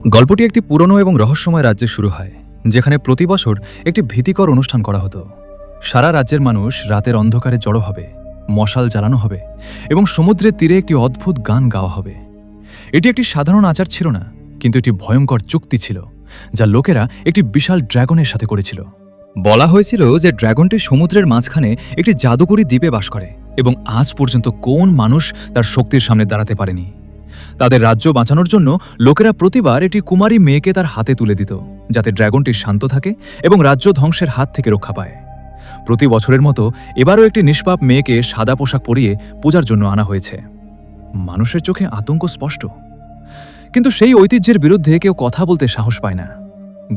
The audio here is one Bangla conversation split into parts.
গল্পটি একটি পুরনো এবং রহস্যময় রাজ্যে শুরু হয়, যেখানে প্রতি বছর একটি ভীতিকর অনুষ্ঠান করা হতো। সারা রাজ্যের মানুষ রাতের অন্ধকারে জড়ো হবে, মশাল জ্বালানো হবে এবং সমুদ্রের তীরে একটি অদ্ভুত গান গাওয়া হবে। এটি একটি সাধারণ আচার ছিল না, কিন্তু একটি ভয়ঙ্কর চুক্তি ছিল, যা লোকেরা একটি বিশাল ড্রাগনের সাথে করেছিল। বলা হয়েছিল যে ড্রাগনটি সমুদ্রের মাঝখানে একটি জাদুকরী দ্বীপে বাস করে এবং আজ পর্যন্ত কোন মানুষ তার শক্তির সামনে দাঁড়াতে পারেনি। তাদের রাজ্য বাঁচানোর জন্য লোকেরা প্রতিবার একটি কুমারী মেয়েকে তার হাতে তুলে দিত, যাতে ড্রাগনটি শান্ত থাকে এবং রাজ্য ধ্বংসের হাত থেকে রক্ষা পায়। প্রতি বছরের মতো এবারও একটি নিষ্পাপ মেয়েকে সাদা পোশাক পরিয়ে পূজার জন্য আনা হয়েছে। মানুষের চোখে আতঙ্ক স্পষ্ট, কিন্তু সেই ঐতিহ্যের বিরুদ্ধে কেউ কথা বলতে সাহস পায় না।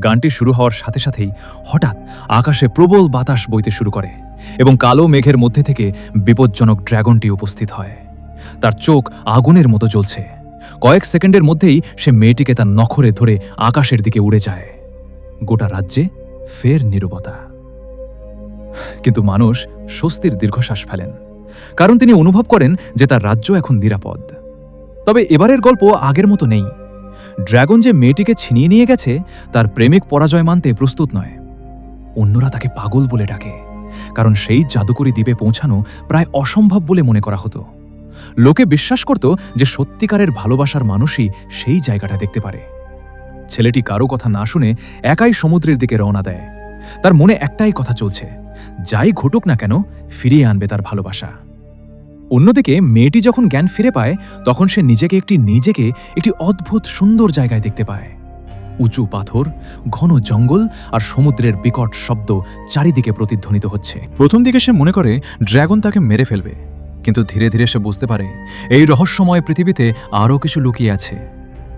গানটি শুরু হওয়ার সাথে সাথেই হঠাৎ আকাশে প্রবল বাতাস বইতে শুরু করে এবং কালো মেঘের মধ্যে থেকে বিপজ্জনক ড্রাগনটি উপস্থিত হয়। তার চোখ আগুনের মতো জ্বলছে। কয়েক সেকেন্ডের মধ্যেই সে মেয়েটিকে তার নখরে ধরে আকাশের দিকে উড়ে যায়। গোটা রাজ্যে ফের নীরবতা। কিন্তু মানুষ স্বস্তির দীর্ঘশ্বাস ফেলেন, কারণ তিনি অনুভব করেন যে তার রাজ্য এখন নিরাপদ। তবে এবারের গল্প আগের মতো নেই। ড্রাগন যে মেয়েটিকে ছিনিয়ে নিয়ে গেছে, তার প্রেমিক পরাজয় মানতে প্রস্তুত নয়। অন্যরা তাকে পাগল বলে ডাকে, কারণ সেই জাদুকরী দ্বীপে পৌঁছানো প্রায় অসম্ভব বলে মনে করা হতো। লোকে বিশ্বাস করত যে সত্যিকারের ভালোবাসার মানুষই সেই জায়গাটা দেখতে পারে। ছেলেটি কারো কথা না শুনে একাই সমুদ্রের দিকে রওনা দেয়। তার মনে একটাই কথা চলছে, যাই ঘটুক না কেন ফিরিয়ে আনবে তার ভালোবাসা। অন্যদিকে মেয়েটি যখন জ্ঞান ফিরে পায়, তখন সে নিজেকে একটি অদ্ভুত সুন্দর জায়গায় দেখতে পায়। উঁচু পাথর, ঘন জঙ্গল আর সমুদ্রের বিকট শব্দ চারিদিকে প্রতিধ্বনিত হচ্ছে। প্রথম দিকে সে মনে করে ড্রাগন তাকে মেরে ফেলবে, কিন্তু ধীরে ধীরে সে বুঝতে পারে এই রহস্যময় পৃথিবীতে আরও কিছু লুকিয়ে আছে।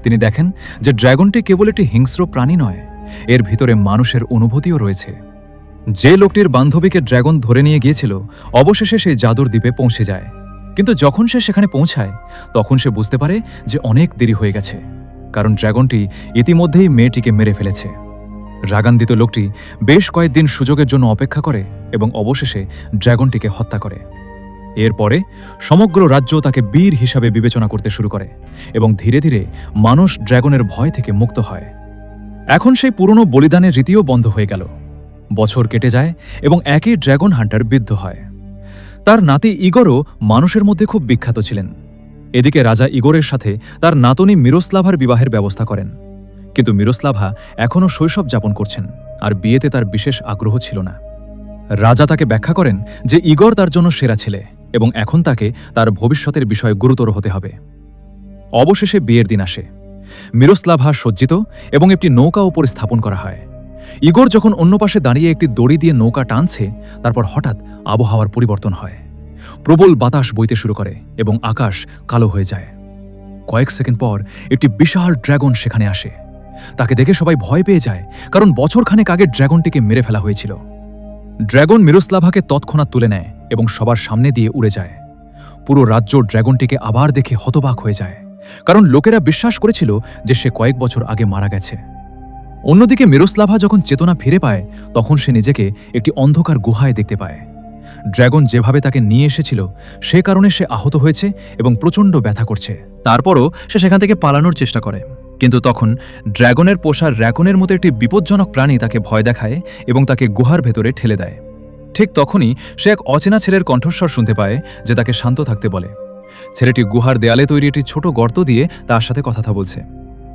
তিনি দেখেন যে ড্রাগনটি কেবল একটি হিংস্র প্রাণী নয়, এর ভিতরে মানুষের অনুভূতিও রয়েছে। যে লোকটির বান্ধবীকে ড্রাগন ধরে নিয়ে গিয়েছিল, অবশেষে সেই জাদুর দ্বীপে পৌঁছে যায়। কিন্তু যখন সে সেখানে পৌঁছায়, তখন সে বুঝতে পারে যে অনেক দেরি হয়ে গেছে, কারণ ড্রাগনটি ইতিমধ্যেই মেয়েটিকে মেরে ফেলেছে। রাগান্বিত লোকটি বেশ কয়েকদিন সুযোগের জন্য অপেক্ষা করে এবং অবশেষে ড্রাগনটিকে হত্যা করে। এরপরে সমগ্র রাজ্য তাকে বীর হিসাবে বিবেচনা করতে শুরু করে এবং ধীরে ধীরে মানুষ ড্রাগনের ভয় থেকে মুক্ত হয়। এখন সেই পুরনো বলিদানের রীতিও বন্ধ হয়ে গেল। বছর কেটে যায় এবং একই ড্রাগন হান্টার বিদ্ধ হয়। তার নাতি ইগোরও মানুষের মধ্যে খুব বিখ্যাত ছিলেন। এদিকে রাজা ইগোরের সাথে তার নাতনি মিরোস্লাভার বিবাহের ব্যবস্থা করেন, কিন্তু মিরোস্লাভা এখনও শৈশব যাপন করছেন আর বিয়েতে তার বিশেষ আগ্রহ ছিল না। রাজা তাকে ব্যাখ্যা করেন যে ইগোর তার জন্য সেরা ছেলে এবং এখন তাকে তার ভবিষ্যতের বিষয়ে গুরুতর হতে হবে। অবশেষে বিয়ের দিন আসে। মিরোস্লাভা সজ্জিত এবং একটি নৌকা উপরে স্থাপন করা হয়। ইগোর যখন অন্য পাশে দাঁড়িয়ে একটি দড়ি দিয়ে নৌকা টানছে, তারপর হঠাৎ আবহাওয়ার পরিবর্তন হয়। প্রবল বাতাস বইতে শুরু করে এবং আকাশ কালো হয়ে যায়। কয়েক সেকেন্ড পর একটি বিশাল ড্রাগন সেখানে আসে। তাকে দেখে সবাই ভয় পেয়ে যায়, কারণ বছরখানেক আগে ড্রাগনটিকে মেরে ফেলা হয়েছিল। ড্রাগন মিরোস্লাভাকে তৎক্ষণাৎ তুলে নেয় এবং সবার সামনে দিয়ে উড়ে যায়। পুরো রাজ্য ড্রাগনটিকে আবার দেখে হতবাক হয়ে যায়, কারণ লোকেরা বিশ্বাস করেছিল যে সে কয়েক বছর আগে মারা গেছে। অন্যদিকে মিরোস্লাভা যখন চেতনা ফিরে পায়, তখন সে নিজেকে একটি অন্ধকার গুহায় দেখতে পায়। ড্রাগন যেভাবে তাকে নিয়ে এসেছিল, সে কারণে সে আহত হয়েছে এবং প্রচণ্ড ব্যথা করছে। তারপরও সে সেখান থেকে পালানোর চেষ্টা করে, কিন্তু তখন ড্রাগনের পোষা র্যাকনের মতো একটি বিপজ্জনক প্রাণী তাকে ভয় দেখায় এবং তাকে গুহার ভেতরে ঠেলে দেয়। ঠিক তখনই সে এক অচেনা ছেলের কণ্ঠস্বর শুনতে পায়, যে তাকে শান্ত থাকতে বলে। ছেলেটি গুহার দেয়ালে তৈরি একটি ছোট গর্ত দিয়ে তার সাথে কথা বলছে।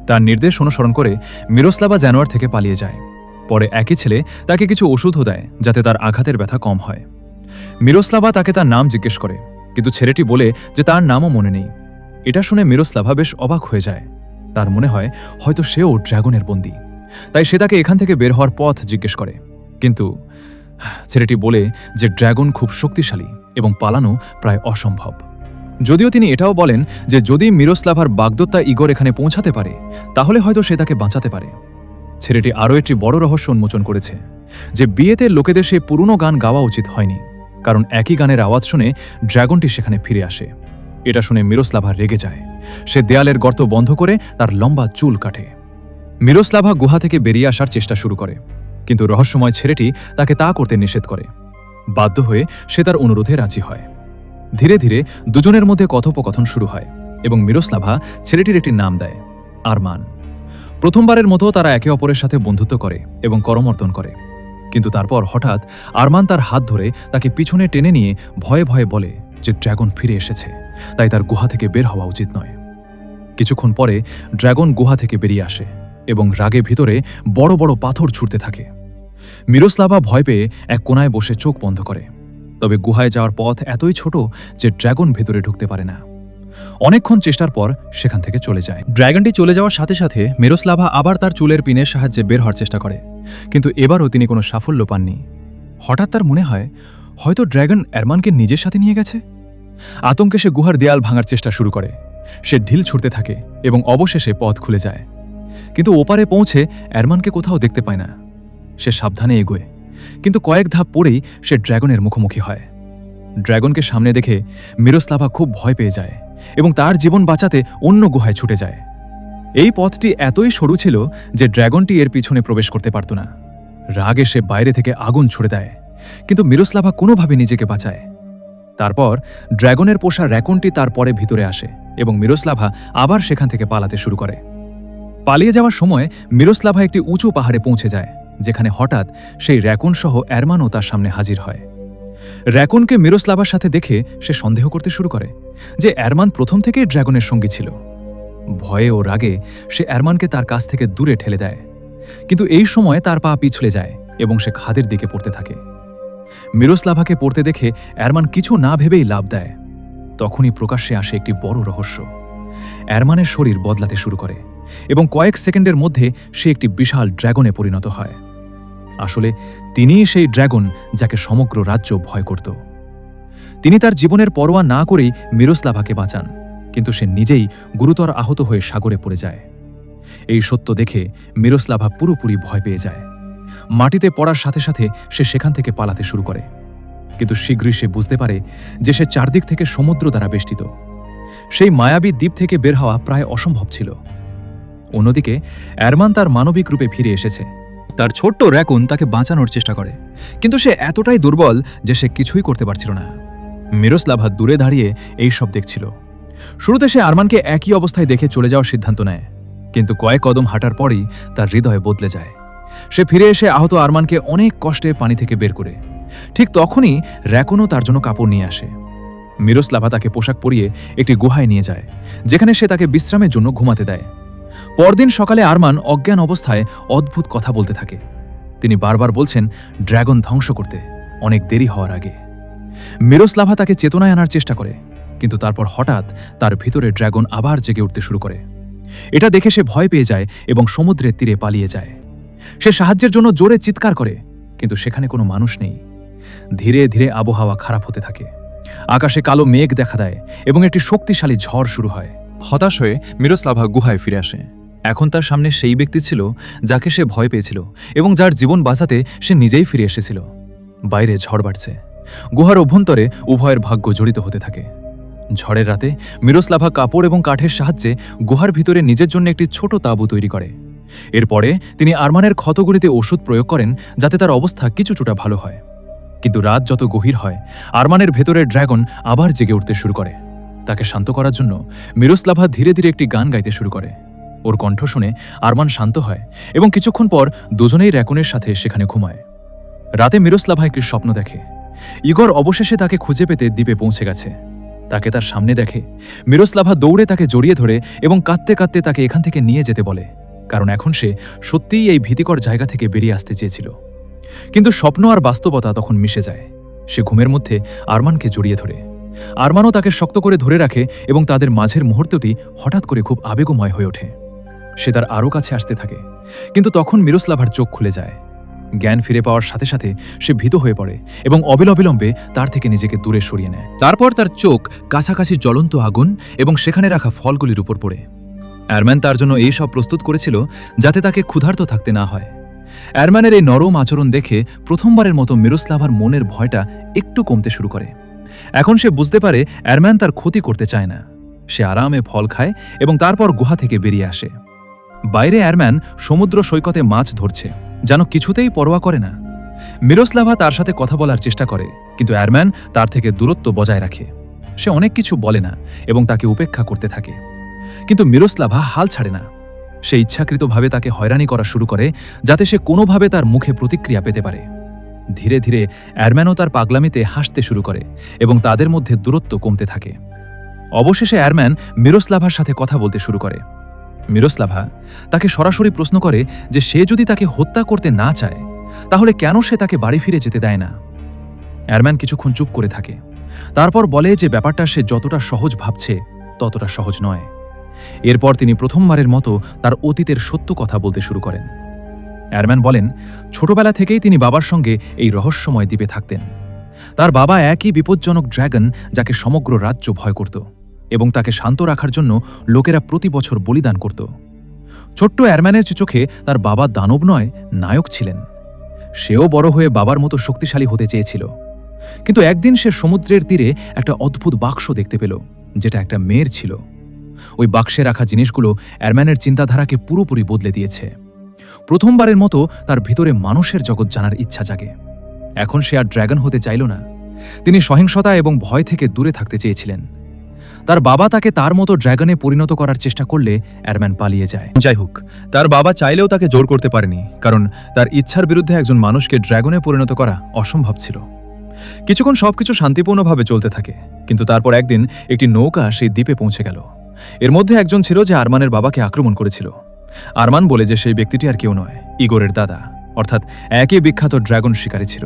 তার নির্দেশ অনুসরণ করে মিরোস্লাভা জানোয়ার থেকে পালিয়ে যায়। পরে একই ছেলে তাকে কিছু ওষুধও দেয়, যাতে তার আঘাতের ব্যথা কম হয়। মিরোস্লাভা তাকে তার নাম জিজ্ঞেস করে, কিন্তু ছেলেটি বলে যে তার নামও মনে নেই। এটা শুনে মিরোস্লাভা বেশ অবাক হয়ে যায়। তার মনে হয় হয়তো সেও ড্রাগনের বন্দী। তাই সে তাকে এখান থেকে বের হওয়ার পথ জিজ্ঞেস করে, কিন্তু ছেলেটি বলে যে ড্রাগন খুব শক্তিশালী এবং পালানো প্রায় অসম্ভব। যদিও তিনি এটাও বলেন যে যদি মিরোস্লাভার বাগদত্তা ইগোর এখানে পৌঁছাতে পারে, তাহলে হয়তো সে তাকে বাঁচাতে পারে। ছেলেটি আরও একটি বড় রহস্য উন্মোচন করেছে, যে বিয়েতে লোকেদের সে পুরনো গান গাওয়া উচিত হয়নি, কারণ একই গানের আওয়াজ শুনে ড্রাগনটি সেখানে ফিরে আসে। এটা শুনে মিরোস্লাভা রেগে যায়। সে দেয়ালের গর্ত বন্ধ করে তার লম্বা চুল কাটে। মিরোস্লাভা গুহা থেকে বেরিয়ে আসার চেষ্টা শুরু করে, কিন্তু রহস্যময় ছেলেটি তাকে তা করতে নিষেধ করে। বাধ্য হয়ে সে তার অনুরোধে রাজি হয়। ধীরে ধীরে দুজনের মধ্যে কথোপকথন শুরু হয় এবং মিরোস্লাভা ছেলেটির একটি নাম দেয়, আরমান। প্রথমবারের মতো তারা একে অপরের সাথে বন্ধুত্ব করে এবং করমর্দন করে। কিন্তু তারপর হঠাৎ আরমান তার হাত ধরে তাকে পিছনে টেনে নিয়ে ভয়ে ভয়ে বলে যে ড্র্যাগন ফিরে এসেছে, তাই তার গুহা থেকে বের হওয়া উচিত নয়। কিছুক্ষণ পরে ড্র্যাগন গুহা থেকে বেরিয়ে আসে এবং রাগে ভিতরে বড় বড় পাথর ছুঁড়তে থাকে। মিরোস্লাভা ভয় পেয়ে এক কোনায় বসে চোখ বন্ধ করে। তবে গুহায় যাওয়ার পথ এতই ছোট যে ড্র্যাগন ভেতরে ঢুকতে পারে না। অনেকক্ষণ চেষ্টার পর সেখান থেকে চলে যায়। ড্র্যাগনটি চলে যাওয়ার সাথে সাথে মিরোস্লাভা আবার তার চুলের পিনের সাহায্যে বের হওয়ার চেষ্টা করে, কিন্তু এবারও তিনি কোনো সাফল্য পাননি। হঠাৎ তার মনে হয় হয়তো ড্র্যাগন আরমানকে নিজের সাথে নিয়ে গেছে। আতঙ্কে সে গুহার দেয়াল ভাঙার চেষ্টা শুরু করে। সে ঢিল ছুঁড়তে থাকে এবং অবশেষে পথ খুলে যায়, কিন্তু ওপারে পৌঁছে আরমানকে কোথাও দেখতে পায় না। সে সাবধানে এগোয়, কিন্তু কয়েক ধাপ পরেই সে ড্র্যাগনের মুখোমুখি হয়। ড্র্যাগনকে সামনে দেখে মিরোস্লাভা খুব ভয় পেয়ে যায় এবং তার জীবন বাঁচাতে অন্য গুহায় ছুটে যায়। এই পথটি এতই সরু ছিল যে ড্র্যাগনটি এর পিছনে প্রবেশ করতে পারত না। রাগে সে বাইরে থেকে আগুন ছুড়ে দেয়, কিন্তু মিরোস্লাভা কোনোভাবে নিজেকে বাঁচায়। তারপর ড্র্যাগনের পোষা র্যাকুনটি তার পরে ভিতরে আসে এবং মিরোস্লাভা আবার সেখান থেকে পালাতে শুরু করে। পালিয়ে যাওয়ার সময় মিরোস্লাভা একটি উঁচু পাহাড়ে পৌঁছে যায়, যেখানে হঠাৎ সেই র্যাকুন সহ আরমানও তার সামনে হাজির হয়। র্যাকুনকে মিরোস্লাভার সাথে দেখে সে সন্দেহ করতে শুরু করে যে আরমান প্রথম থেকেই ড্র্যাগনের সঙ্গী ছিল। ভয়ে ও রাগে সে আরমানকে তার কাছ থেকে দূরে ঠেলে দেয়, কিন্তু এই সময় তার পা পিছলে যায় এবং সে খাদের দিকে পড়তে থাকে। মিরোস্লাভাকে পড়তে দেখে আরমান কিছু না ভেবেই লাফ দেয়। তখনই প্রকাশ্যে আসে একটি বড় রহস্য। আরমানের শরীর বদলাতে শুরু করে এবং কয়েক সেকেন্ডের মধ্যে সে একটি বিশাল ড্র্যাগনে পরিণত হয়। আসলে তিনিই সেই ড্র্যাগন যাকে সমগ্র রাজ্য ভয় করত। তিনি তার জীবনের পরোয়া না করেই মিরোস্লাভাকে বাঁচান, কিন্তু সে নিজেই গুরুতর আহত হয়ে সাগরে পড়ে যায়। এই সত্য দেখে মিরোস্লাভা পুরোপুরি ভয় পেয়ে যায়। মাটিতে পড়ার সাথে সাথে সে সেখান থেকে পালাতে শুরু করে, কিন্তু শীঘ্রই সে বুঝতে পারে যে সে চারদিক থেকে সমুদ্র দ্বারা বেষ্টিত। সেই মায়াবী দ্বীপ থেকে বের হওয়া প্রায় অসম্ভব ছিল। অন্যদিকে আরমান তার মানবিক রূপে ফিরে এসেছে। তার ছোট্ট র্যাকুন তাকে বাঁচানোর চেষ্টা করে, কিন্তু সে এতটাই দুর্বল যে সে কিছুই করতে পারছিল না। মিরোস্লাভা দূরে দাঁড়িয়ে এই সব দেখছিল। শুরুতে সে আরমানকে একই অবস্থায় দেখে চলে যাওয়ার সিদ্ধান্ত নেয়, কিন্তু কয়েক কদম হাঁটার পরই তার হৃদয় বদলে যায়। সে ফিরে এসে আহত আরমানকে অনেক কষ্টে পানি থেকে বের করে। ঠিক তখনই র্যাকুনও তার জন্য কাপড় নিয়ে আসে। মিরোস্লাভা তাকে পোশাক পরিয়ে একটি গুহায় নিয়ে যায়, যেখানে সে তাকে বিশ্রামের জন্য ঘুমাতে দেয়। পরদিন সকালে আরমান অজ্ঞান অবস্থায় অদ্ভুত কথা বলতে থাকে। তিনি বারবার বলছেন ড্র্যাগন ধ্বংস করতে অনেক দেরি হওয়ার আগে। মিরোস্লাভা তাকে চেতনায় আনার চেষ্টা করে, কিন্তু তারপর হঠাৎ তার ভিতরে ড্র্যাগন আবার জেগে উঠতে শুরু করে। এটা দেখে সে ভয় পেয়ে যায় এবং সমুদ্রের তীরে পালিয়ে যায়। সে সাহায্যের জন্য জোরে চিৎকার করে, কিন্তু সেখানে কোনো মানুষ নেই। ধীরে ধীরে আবহাওয়া খারাপ হতে থাকে। আকাশে কালো মেঘ দেখা দেয় এবং একটি শক্তিশালী ঝড় শুরু হয়। হতাশ হয়ে মিরোস্লাভা গুহায় ফিরে আসে। এখন তার সামনে সেই ব্যক্তি ছিল যাকে সে ভয় পেয়েছিল এবং যার জীবন বাঁচাতে সে নিজেই ফিরে এসেছিল। বাইরে ঝড় বাড়ছে। গুহার অভ্যন্তরে উভয়ের ভাগ্য জড়িত হতে থাকে। ঝড়ের রাতে মিরোস্লাভা কাপড় এবং কাঠের সাহায্যে গুহার ভিতরে নিজের জন্য একটি ছোট তাঁবু তৈরি করে। এরপরে তিনি আরমানের ক্ষতগুলিতে ওষুধ প্রয়োগ করেন যাতে তার অবস্থা কিছুটা ভালো হয়। কিন্তু রাত যত গভীর হয়, আরমানের ভেতরের ড্র্যাগন আবার জেগে উঠতে শুরু করে। তাকে শান্ত করার জন্য মিরোস্লাভা ধীরে ধীরে একটি গান গাইতে শুরু করে। ওর কণ্ঠ শুনে আরমান শান্ত হয় এবং কিছুক্ষণ পর দুজনেই র্যাকুনের সাথে সেখানে ঘুমায়। রাতে মিরোস্লাভা একটি স্বপ্ন দেখে। ইগর অবশেষে তাকে খুঁজে পেতে দ্বীপে পৌঁছে গেছে। তাকে তার সামনে দেখে। মিরোস্লাভা দৌড়ে তাকে জড়িয়ে ধরে এবং কাঁদতে কাঁদতে তাকে এখান থেকে নিয়ে যেতে বলে, কারণ এখন সে সত্যিই এই ভীতিকর জায়গা থেকে বেরিয়ে আসতে চেয়েছিল। কিন্তু স্বপ্ন আর বাস্তবতা তখন মিশে যায়। সে ঘুমের মধ্যে আরমানকে জড়িয়ে ধরে। আরমানও তাকে শক্ত করে ধরে রাখে এবং তাদের মাঝের মুহূর্তটি হঠাৎ করে খুব আবেগময় হয়ে ওঠে। সে তার আরও কাছে আসতে থাকে, কিন্তু তখন মিরোস্লাভার চোখ খুলে যায়। জ্ঞান ফিরে পাওয়ার সাথে সাথে সে ভীত হয়ে পড়ে এবং অবিলম্বে তার থেকে নিজেকে দূরে সরিয়ে নেয়। তারপর তার চোখ কাছাকাছি জ্বলন্ত আগুন এবং সেখানে রাখা ফলগুলির উপর পড়ে। আরমান তার জন্য এই সব প্রস্তুত করেছিল যাতে তাকে ক্ষুধার্ত থাকতে না হয়। আরমানের এই নরম আচরণ দেখে প্রথমবারের মতো মিরোস্লাভার মনের ভয়টা একটু কমতে শুরু করে। এখন সে বুঝতে পারে আরমান তার ক্ষতি করতে চায় না। সে আরামে ফল খায় এবং তারপর গুহা থেকে বেরিয়ে আসে। বাইরে আরমান সমুদ্র সৈকতে মাছ ধরছে, যেন কিছুতেই পরোয়া করে না। মিরোস্লাভা তার সাথে কথা বলার চেষ্টা করে, কিন্তু আরমান তার থেকে দূরত্ব বজায় রাখে। সে অনেক কিছু বলে না এবং তাকে উপেক্ষা করতে থাকে, কিন্তু মিরোস্লাভা হাল ছাড়ে না। সে ইচ্ছাকৃতভাবে তাকে হয়রানি করা শুরু করে যাতে সে কোনোভাবে তার মুখে প্রতিক্রিয়া পেতে পারে। ধীরে ধীরে অ্যারম্যানও তার পাগলামিতে হাসতে শুরু করে এবং তাদের মধ্যে দূরত্ব কমতে থাকে। অবশেষে অ্যারম্যান মিরোস্লাভার সাথে কথা বলতে শুরু করে। মিরোস্লাভা তাকে সরাসরি প্রশ্ন করে যে সে যদি তাকে হত্যা করতে না চায় তাহলে কেন সে তাকে বাড়ি ফিরে যেতে দেয় না। অ্যারম্যান কিছুক্ষণ চুপ করে থাকে, তারপর বলে যে ব্যাপারটা সে যতটা সহজ ভাবছে ততটা সহজ নয়। এরপর তিনি প্রথমবারের মতো তার অতীতের সত্য কথা বলতে শুরু করেন। অ্যারম্যান বলেন, ছোটবেলা থেকেই তিনি বাবার সঙ্গে এই রহস্যময় দ্বীপে থাকতেন। তার বাবা একই বিপজ্জনক ড্র্যাগন যাকে সমগ্র রাজ্য ভয় করত এবং তাকে শান্ত রাখার জন্য লোকেরা প্রতি বছর বলিদান করত। ছোট্ট অ্যারম্যানের চোখে তার বাবা দানব নয়, নায়ক ছিলেন। সেও বড় হয়ে বাবার মতো শক্তিশালী হতে চেয়েছিল। কিন্তু একদিন সে সমুদ্রের তীরে একটা অদ্ভুত বাক্স দেখতে পেল, যেটা একটা মেয়ের ছিল। ওই বাক্সে রাখা জিনিসগুলো অ্যারম্যানের চিন্তাধারাকে পুরোপুরি বদলে দিয়েছে। প্রথমবারের মতো তার ভিতরে মানুষের জগৎ জানার ইচ্ছা জাগে। এখন সে আর ড্র্যাগন হতে চাইল না। তিনি সহিংসতা এবং ভয় থেকে দূরে থাকতে চেয়েছিলেন। তার বাবা তাকে তার মতো ড্র্যাগনে পরিণত করার চেষ্টা করলে অ্যারম্যান পালিয়ে যায়। যাই হোক, তার বাবা চাইলেও তাকে জোর করতে পারেনি, কারণ তার ইচ্ছার বিরুদ্ধে একজন মানুষকে ড্র্যাগনে পরিণত করা অসম্ভব ছিল। কিছুক্ষণ সবকিছু শান্তিপূর্ণভাবে চলতে থাকে, কিন্তু তারপর একদিন একটি নৌকা সেই দ্বীপে পৌঁছে গেল। এর মধ্যে একজন ছিল যে আরমানের বাবাকে আক্রমণ করেছিল। আরমান বলে যে সেই ব্যক্তিটি আর কেউ নয়, ইগোরের দাদা, অর্থাৎ একই বিখ্যাত ড্র্যাগন শিকারী ছিল।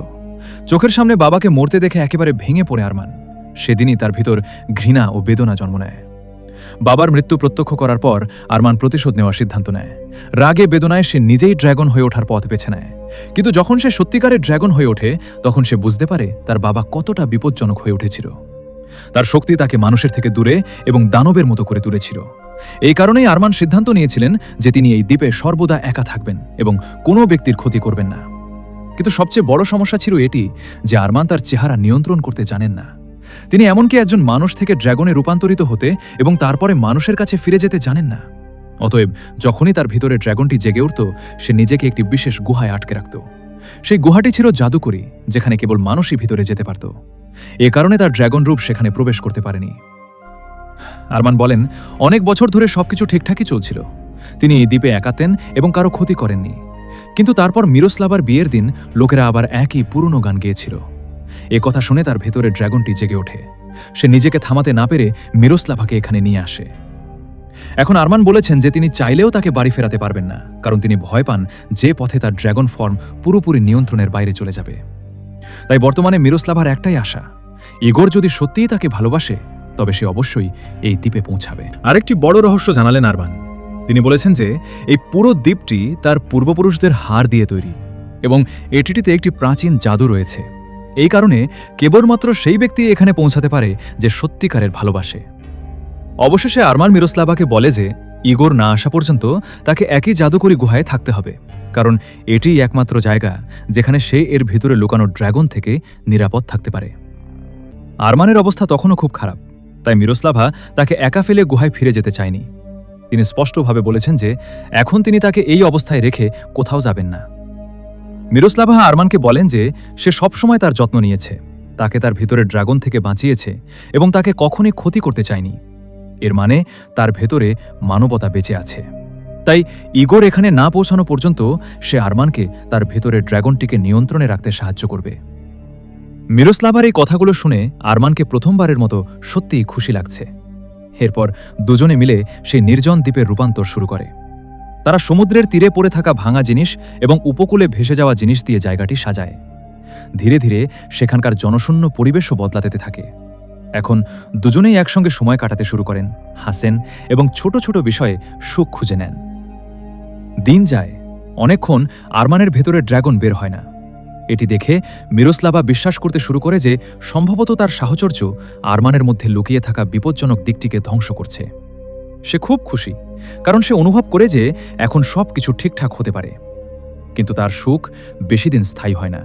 চোখের সামনে বাবাকে মরতে দেখে একেবারে ভেঙে পড়ে আরমান। সেদিনই তার ভিতর ঘৃণা ও বেদনা জন্ম নেয়। বাবার মৃত্যু প্রত্যক্ষ করার পর আরমান প্রতিশোধ নেওয়ার সিদ্ধান্ত নেয়। রাগে বেদনায় সে নিজেই ড্র্যাগন হয়ে ওঠার পথ বেছে নেয়। কিন্তু যখন সে সত্যিকারের ড্র্যাগন হয়ে ওঠে তখন সে বুঝতে পারে তার বাবা কতটা বিপজ্জনক হয়ে উঠেছিল। তার শক্তি তাকে মানুষের থেকে দূরে এবং দানবের মতো করে তুলেছিল। এই কারণেই আরমান সিদ্ধান্ত নিয়েছিলেন যে তিনি এই দ্বীপে সর্বদা একা থাকবেন এবং কোনো ব্যক্তির ক্ষতি করবেন না। কিন্তু সবচেয়ে বড় সমস্যা ছিল এটি যে আরমান তার চেহারা নিয়ন্ত্রণ করতে জানেন না। তিনি এমনকি একজন মানুষ থেকে ড্র্যাগনে রূপান্তরিত হতে এবং তারপরে মানুষের কাছে ফিরে যেতে জানেন না। অতএব যখনই তার ভিতরে ড্র্যাগনটি জেগে উঠত, সে নিজেকে একটি বিশেষ গুহায় আটকে রাখত। সেই গুহাটি ছিল জাদুকরী, যেখানে কেবল মানুষই ভিতরে যেতে পারত। এ কারণে তার ড্র্যাগন রূপ সেখানে প্রবেশ করতে পারেনি। আরমান বলেন, অনেক বছর ধরে সবকিছু ঠিকঠাকই চলছিল। তিনি এই দ্বীপে একাতেন এবং কারো ক্ষতি করেননি। কিন্তু তারপর মিরোস্লাভার বিয়ের দিন লোকেরা আবার একই পুরনো গান গেয়েছিল। এ কথা শুনে তার ভেতরে ড্র্যাগনটি জেগে ওঠে। সে নিজেকে থামাতে না পেরে মিরোস্লাভাকে এখানে নিয়ে আসে। এখন আরমান বলেছেন যে তিনি চাইলেও তাকে বাড়ি ফেরাতে পারবেন না, কারণ তিনি ভয় পান যে পথে তার ড্র্যাগন ফর্ম পুরোপুরি নিয়ন্ত্রণের বাইরে চলে যাবে। তাই বর্তমানে মিরোস্লাভার একটাই আশা, ইগোর যদি সত্যিই তাকে ভালোবাসে তবে সে অবশ্যই এই দ্বীপে পৌঁছাবে। আরেকটি বড় রহস্য জানালেন আরমান। তিনি বলেছেন যে এই পুরো দ্বীপটি তার পূর্বপুরুষদের হাড় দিয়ে তৈরি এবং এটিতে একটি প্রাচীন জাদু রয়েছে। এই কারণে কেবলমাত্র সেই ব্যক্তি এখানে পৌঁছাতে পারে যে সত্যিকারের ভালোবাসে। অবশেষে আরমান মিরোস্লাভাকে বলে যে ইগোর না আসা পর্যন্ত তাকে একই জাদুকরী গুহায় থাকতে হবে, কারণ এটিই একমাত্র জায়গা যেখানে সে এর ভিতরে লুকানো ড্র্যাগন থেকে নিরাপদ থাকতে পারে। আরমানের অবস্থা তখনও খুব খারাপ, তাই মিরোস্লাভা তাকে একা ফেলে গুহায় ফিরে যেতে চায়নি। তিনি স্পষ্টভাবে বলেছেন যে এখন তিনি তাকে এই অবস্থায় রেখে কোথাও যাবেন না। মিরোস্লাভা আরমানকে বলেন যে সে সবসময় তার যত্ন নিয়েছে, তাকে তার ভিতরের ড্রাগন থেকে বাঁচিয়েছে এবং তাকে কখনই ক্ষতি করতে চায়নি। এর মানে তার ভেতরে মানবতা বেঁচে আছে। তাই ইগোর এখানে না পৌঁছানো পর্যন্ত সে আরমানকে তার ভেতরের ড্রাগনটিকে নিয়ন্ত্রণে রাখতে সাহায্য করবে। মিরোস্লাভার এই কথাগুলো শুনে আরমানকে প্রথমবারের মতো সত্যিই খুশি লাগছে। এরপর দুজনে মিলে সেই নির্জন দ্বীপের রূপান্তর শুরু করে। তারা সমুদ্রের তীরে পড়ে থাকা ভাঙা জিনিস এবং উপকূলে ভেসে যাওয়া জিনিস দিয়ে জায়গাটি সাজায়। ধীরে ধীরে সেখানকার জনশূন্য পরিবেশও বদলাতে থাকে। এখন দুজনেই একসঙ্গে সময় কাটাতে শুরু করেন, হাসেন এবং ছোট ছোট বিষয়ে সুখ খুঁজে নেন। দিন যায়, অনেকক্ষণ আরমানের ভেতরে ড্র্যাগন বের হয় না। এটি দেখে মিরোস্লাভা বিশ্বাস করতে শুরু করে যে সম্ভবত তার সাহচর্য আরমানের মধ্যে লুকিয়ে থাকা বিপজ্জনক দিকটিকে ধ্বংস করছে। সে খুব খুশি, কারণ সে অনুভব করে যে এখন সব কিছু ঠিকঠাক হতে পারে। কিন্তু তার সুখ বেশি দিন স্থায়ী হয় না।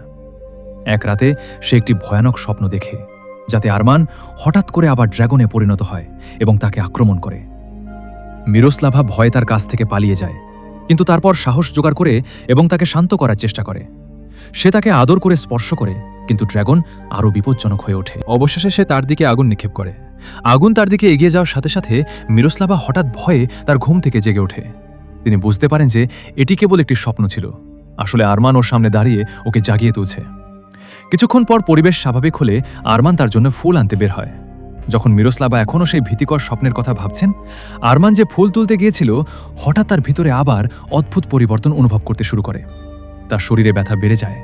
এক রাতে সে একটি ভয়ানক স্বপ্ন দেখে, যাতে আরমান হঠাৎ করে আবার ড্র্যাগনে পরিণত হয় এবং তাকে আক্রমণ করে। মিরোস্লাভা ভয়ে তার কাছ থেকে পালিয়ে যায়, কিন্তু তারপর সাহস জোগাড় করে এবং তাকে শান্ত করার চেষ্টা করে। সে তাকে আদর করে স্পর্শ করে, কিন্তু ড্র্যাগন আরও বিপজ্জনক হয়ে ওঠে। অবশেষে সে তার দিকে আগুন নিক্ষেপ করে। আগুন তার দিকে এগিয়ে যাওয়ার সাথে সাথে মিরোস্লাভা হঠাৎ ভয়ে তার ঘুম থেকে জেগে ওঠে। তিনি বুঝতে পারেন যে এটি কেবল একটি স্বপ্ন ছিল। আসলে আরমান ওর সামনে দাঁড়িয়ে ওকে জাগিয়ে তুলছে। কিছুক্ষণ পর পরিবেশ স্বাভাবিক হলে আরমান তার জন্য ফুল আনতে বের হয়। যখন মিরোস্লাভা এখনও সেই ভীতিকর স্বপ্নের কথা ভাবছেন, আরমান যে ফুল তুলতে গিয়েছিল হঠাৎ তার ভিতরে আবার অদ্ভুত পরিবর্তন অনুভব করতে শুরু করে। তার শরীরে ব্যথা বেড়ে যায়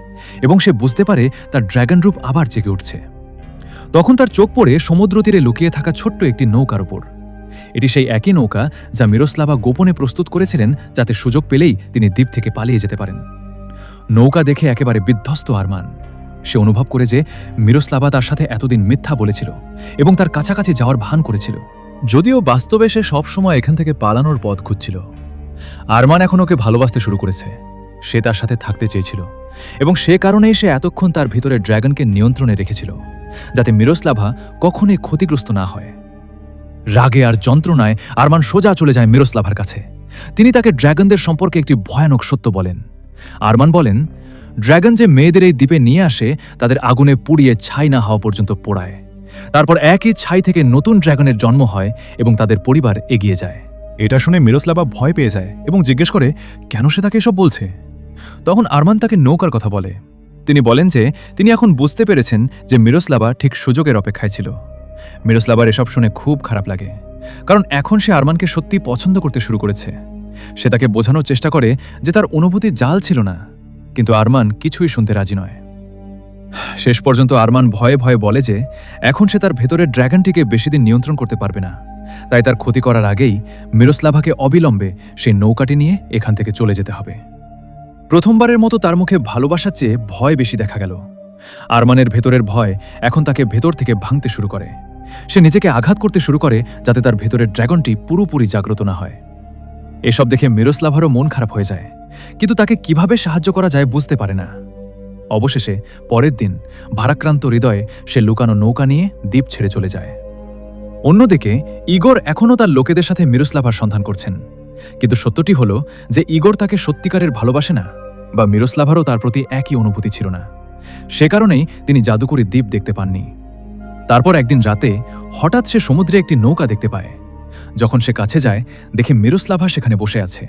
এবং সে বুঝতে পারে তার ড্র্যাগন রূপ আবার জেগে উঠছে। তখন তার চোখ পড়ে সমুদ্র তীরে লুকিয়ে থাকা ছোট্ট একটি নৌকার উপর। এটি সেই একই নৌকা যা মিরোস্লাভা গোপনে প্রস্তুত করেছিলেন, যাতে সুযোগ পেলেই তিনি দ্বীপ থেকে পালিয়ে যেতে পারেন। নৌকা দেখে একেবারে বিধ্বস্ত আরমান। সে অনুভব করে যে মিরোস্লাভা তার সাথে এতদিন মিথ্যা বলেছিল এবং তার কাছাকাছি যাওয়ার ভান করেছিল, যদিও বাস্তবে সে সবসময় এখান থেকে পালানোর পথ খুঁজছিল। আরমান এখন ওকে ভালোবাসতে শুরু করেছে। সে তার সাথে থাকতে চেয়েছিল এবং সে কারণেই সে এতক্ষণ তার ভিতরে ড্র্যাগনকে নিয়ন্ত্রণে রেখেছিল, যাতে মিরোস্লাভা কখনোই ক্ষতিগ্রস্ত না হয়। রাগে আর যন্ত্রণায় আরমান সোজা চলে যায় মিরোস্লাভার কাছে। তিনি তাকে ড্র্যাগনদের সম্পর্কে একটি ভয়ানক সত্য বলেন। আরমান বলেন, ড্র্যাগন যে মেয়েদের এই দ্বীপে নিয়ে আসে তাদের আগুনে পুড়িয়ে ছাই না হওয়া পর্যন্ত পোড়ায়। তারপর একই ছাই থেকে নতুন ড্র্যাগনের জন্ম হয় এবং তাদের পরিবার এগিয়ে যায়। এটা শুনে মিরোস্লাভা ভয় পেয়ে যায় এবং জিজ্ঞেস করে কেন সে তাকে এসব বলছে। তখন আরমান তাকে নৌকার কথা বলে। তিনি বলেন যে তিনি এখন বুঝতে পেরেছেন যে মিরোস্লাভা ঠিক সুযোগের অপেক্ষায় ছিল। মিরোস্লাভার এসব শুনে খুব খারাপ লাগে, কারণ এখন সে আরমানকে সত্যি পছন্দ করতে শুরু করেছে। সে তাকে বোঝানোর চেষ্টা করে যে তার অনুভূতি জাল ছিল না, কিন্তু আরমান কিছুই শুনতে রাজি নয়। শেষ পর্যন্ত আরমান ভয়ে ভয়ে বলে যে এখন সে তার ভেতরের ড্র্যাগনটিকে বেশিদিন নিয়ন্ত্রণ করতে পারবে না, তাই তার ক্ষতি করার আগেই মিরোস্লাভাকে অবিলম্বে সেই নৌকাটি নিয়ে এখান থেকে চলে যেতে হবে। প্রথমবারের মতো তার মুখে ভালোবাসার চেয়ে ভয় বেশি দেখা গেল। আরমানের ভেতরের ভয় এখন তাকে ভেতর থেকে ভাঙতে শুরু করে। সে নিজেকে আঘাত করতে শুরু করে যাতে তার ভেতরের ড্র্যাগনটি পুরোপুরি জাগ্রত না হয়। এসব দেখে মিরোস্লাভারও মন খারাপ হয়ে যায়, কিন্তু তাকে কিভাবে সাহায্য করা যায় বুঝতে পারে না। অবশেষে পরের দিন ভারাক্রান্ত হৃদয়ে সে লুকানো নৌকা নিয়ে দ্বীপ ছেড়ে চলে যায়। অন্যদিকে ইগোর এখনও তার লোকেদের সাথে মিরোস্লাভার সন্ধান করছেন, কিন্তু সত্যটি হল যে ইগোর তাকে সত্যিকারের ভালোবাসে না, বা মিরোস্লাভারও তার প্রতি একই অনুভূতি ছিল না। সে কারণেই তিনি জাদুকরী দ্বীপ দেখতে পাননি। তারপর একদিন রাতে হঠাৎ সে সমুদ্রে একটি নৌকা দেখতে পায়। যখন সে কাছে যায়, দেখে মিরোস্লাভা সেখানে বসে আছে।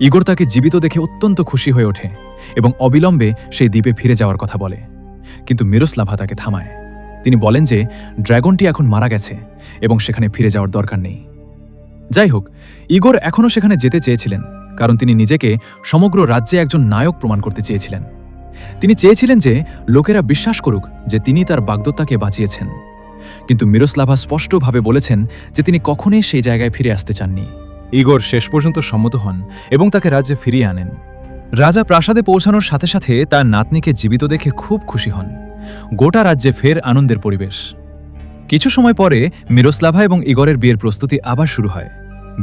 ইগোর তাকে জীবিত দেখে অত্যন্ত খুশি হয়ে ওঠে এবং অবিলম্বে সেই দ্বীপে ফিরে যাওয়ার কথা বলে, কিন্তু মিরোস্লাভা তাকে থামায়। তিনি বলেন যে ড্র্যাগনটি এখন মারা গেছে এবং সেখানে ফিরে যাওয়ার দরকার নেই। যাই হোক, ইগোর এখনও সেখানে যেতে চেয়েছিলেন, কারণ তিনি নিজেকে সমগ্র রাজ্যে একজন নায়ক প্রমাণ করতে চেয়েছিলেন। তিনি চেয়েছিলেন যে লোকেরা বিশ্বাস করুক যে তিনি তার বাগদত্তাকে বাঁচিয়েছেন। কিন্তু মিরোস্লাভা স্পষ্টভাবে বলেছেন যে তিনি কখনোই সেই জায়গায় ফিরে আসতে চাননি। ইগোর শেষ পর্যন্ত সম্মত হন এবং তাকে রাজ্যে ফিরিয়ে আনেন। রাজা প্রাসাদে পৌঁছানোর সাথে সাথে তার নাতনিকে জীবিত দেখে খুব খুশি হন। গোটা রাজ্যে ফের আনন্দের পরিবেশ। কিছু সময় পরে মিরোস্লাভা এবং ইগোরের বিয়ের প্রস্তুতি আবার শুরু হয়।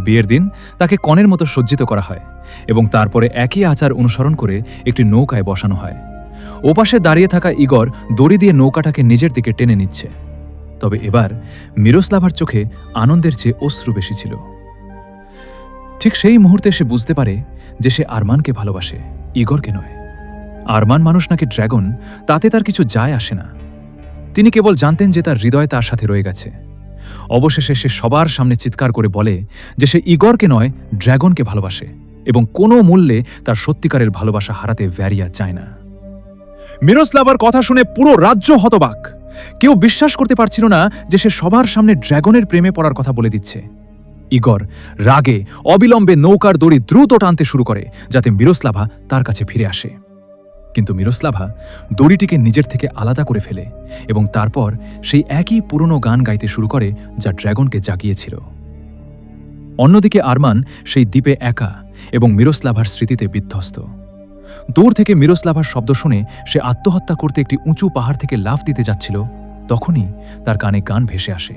বিয়ের দিন তাকে কনের মতো সজ্জিত করা হয় এবং তারপরে একই আচার অনুসরণ করে একটি নৌকায় বসানো হয়। ওপাশে দাঁড়িয়ে থাকা ইগোর দড়ি দিয়ে নৌকাটাকে নিজের দিকে টেনে নিচ্ছে। তবে এবার মিরোস্লাভার চোখে আনন্দের চেয়ে অশ্রু বেশি ছিল। ঠিক সেই মুহূর্তে সে বুঝতে পারে যে সে আরমানকে ভালোবাসে, ইগোরকে নয়। আরমান মানুষ নাকি ড্র্যাগন তাতে তার কিছু যায় আসে না। তিনি কেবল জানতেন যে তার হৃদয় তার সাথে রয়ে গেছে। অবশেষে সে সবার সামনে চিৎকার করে বলে যে সে ইগোরকে নয়, ড্র্যাগনকে ভালোবাসে এবং কোনো মূল্যে তার সত্যিকারের ভালোবাসা হারাতে ভ্যারিয়া চায় না। মিরোস্লাভার কথা শুনে পুরো রাজ্য হতবাক। কেউ বিশ্বাস করতে পারছিল না যে সে সবার সামনে ড্র্যাগনের প্রেমে পড়ার কথা বলে দিচ্ছে। ইগোর রাগে অবিলম্বে নৌকার দড়ি দ্রুত টানতে শুরু করে যাতে মিরোস্লাভা তার কাছে ফিরে আসে। কিন্তু মিরোস্লাভা দড়িটিকে নিজের থেকে আলাদা করে ফেলে এবং তারপর সেই একই পুরনো গান গাইতে শুরু করে যা ড্র্যাগনকে জাগিয়েছিল। অন্যদিকে আরমান সেই দ্বীপে একা এবং মিরোস্লাভার স্মৃতিতে বিধ্বস্ত। দূর থেকে মিরোস্লাভার শব্দ শুনে সে আত্মহত্যা করতে একটি উঁচু পাহাড় থেকে লাফ দিতে যাচ্ছিল, তখনই তার কানে গান ভেসে আসে।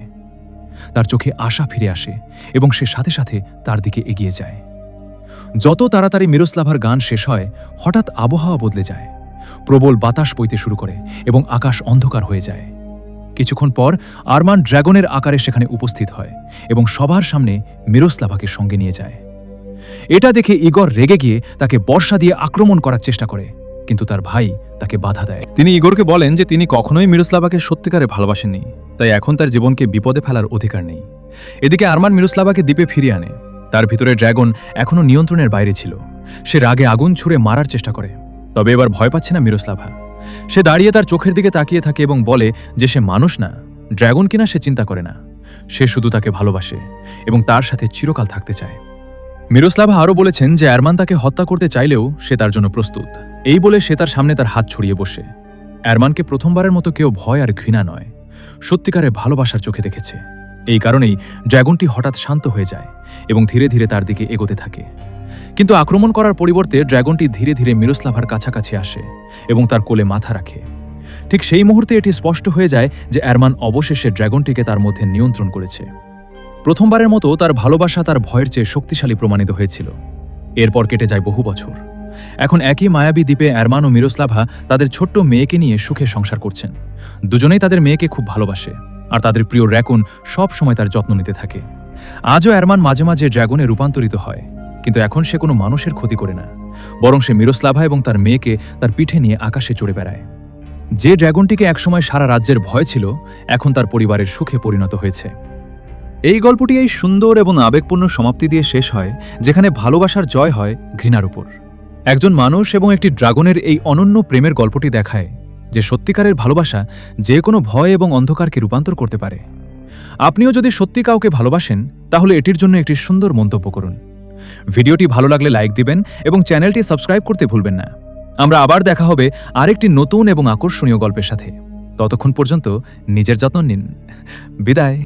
তার চোখে আশা ফিরে আসে এবং সে সাথে সাথে তার দিকে এগিয়ে যায়। যত তাড়াতাড়ি মিরোস্লাভার গান শেষ হয়, হঠাৎ আবহাওয়া বদলে যায়। প্রবল বাতাস বইতে শুরু করে এবং আকাশ অন্ধকার হয়ে যায়। কিছুক্ষণ পর আরমান ড্র্যাগনের আকারে সেখানে উপস্থিত হয় এবং সবার সামনে মিরোস্লাভাকে সঙ্গে নিয়ে যায়। এটা দেখে ইগোর রেগে গিয়ে তাকে বর্ষা দিয়ে আক্রমণ করার চেষ্টা করে, কিন্তু তার ভাই তাকে বাধা দেয়। তিনি ইগোরকে বলেন যে তিনি কখনোই মিরোস্লাভাকে সত্যিকারে ভালোবাসেননি, তাই এখন তার জীবনকে বিপদে ফেলার অধিকার নেই। এদিকে আরমান মিরোস্লাভাকে দ্বীপে ফিরিয়ে আনে। তার ভিতরে ড্র্যাগন এখনও নিয়ন্ত্রণের বাইরে ছিল। সে রাগে আগুন ছুঁড়ে মারার চেষ্টা করে, তবে এবার ভয় পাচ্ছে না মিরোস্লাভা। সে দাঁড়িয়ে তার চোখের দিকে তাকিয়ে থাকে এবং বলে যে সে মানুষ না, ড্র্যাগন কিনা সে চিন্তা করে না। সে শুধু তাকে ভালোবাসে এবং তার সাথে চিরকাল থাকতে চায়। মিরোস্লাভা আরও বলেছেন যে অ্যারমান তাকে হত্যা করতে চাইলেও সে তার জন্য প্রস্তুত। এই বলে সে তার সামনে তার হাত ছড়িয়ে বসে। অ্যারমানকে প্রথমবারের মতো কেউ ভয় আর ঘৃণা নয়, সত্যিকারের ভালোবাসার চোখে দেখেছে। এই কারণেই ড্র্যাগনটি হঠাৎ শান্ত হয়ে যায় এবং ধীরে ধীরে তার দিকে এগোতে থাকে। কিন্তু আক্রমণ করার পরিবর্তে ড্র্যাগনটি ধীরে ধীরে মিরোস্লাভার কাছাকাছি আসে এবং তার কোলে মাথা রাখে। ঠিক সেই মুহূর্তে এটি স্পষ্ট হয়ে যায় যে অ্যারমান অবশেষে ড্র্যাগনটিকে তার মধ্যে নিয়ন্ত্রণ করেছে। প্রথমবারের মতো তার ভালোবাসা তার ভয়ের চেয়ে শক্তিশালী প্রমাণিত হয়েছিল। এরপর কেটে যায় বহু বছর। এখন একই মায়াবী দ্বীপে অ্যারমান ও মিরোস্লাভা তাদের ছোট্ট মেয়েকে নিয়ে সুখে সংসার করছেন। দুজনেই তাদের মেয়েকে খুব ভালোবাসে, আর তাদের প্রিয় র্যাকুন সব সময় তার যত্ন নিতে থাকে। আজও অ্যারমান মাঝে মাঝে ড্র্যাগনে রূপান্তরিত হয়, কিন্তু এখন সে কোনো মানুষের ক্ষতি করে না, বরং সে মিরোস্লাভা এবং তার মেয়েকে তার পিঠে নিয়ে আকাশে চড়ে বেড়ায়। যে ড্র্যাগনটিকে একসময় সারা রাজ্যের ভয় ছিল, এখন তার পরিবারের সুখে পরিণত হয়েছে। এই গল্পটি এই সুন্দর এবং আবেগপূর্ণ সমাপ্তি দিয়ে শেষ হয়, যেখানে ভালোবাসার জয় হয় ঘৃণার উপর। একজন মানুষ এবং একটি ড্রাগনের এই অনন্য প্রেমের গল্পটি দেখায় যে সত্যিকারের ভালোবাসা যে কোনো ভয় এবং অন্ধকারকে রূপান্তর করতে পারে। আপনিও যদি সত্যি কাউকে ভালোবাসেন, তাহলে এটির জন্য একটি সুন্দর মন্তব্য করুন। ভিডিওটি ভালো লাগলে লাইক দিবেন এবং চ্যানেলটি সাবস্ক্রাইব করতে ভুলবেন না। আমরা আবার দেখা হবে আরেকটি নতুন এবং আকর্ষণীয় গল্পের সাথে। ততক্ষণ পর্যন্ত নিজের যত্ন নিন। বিদায়।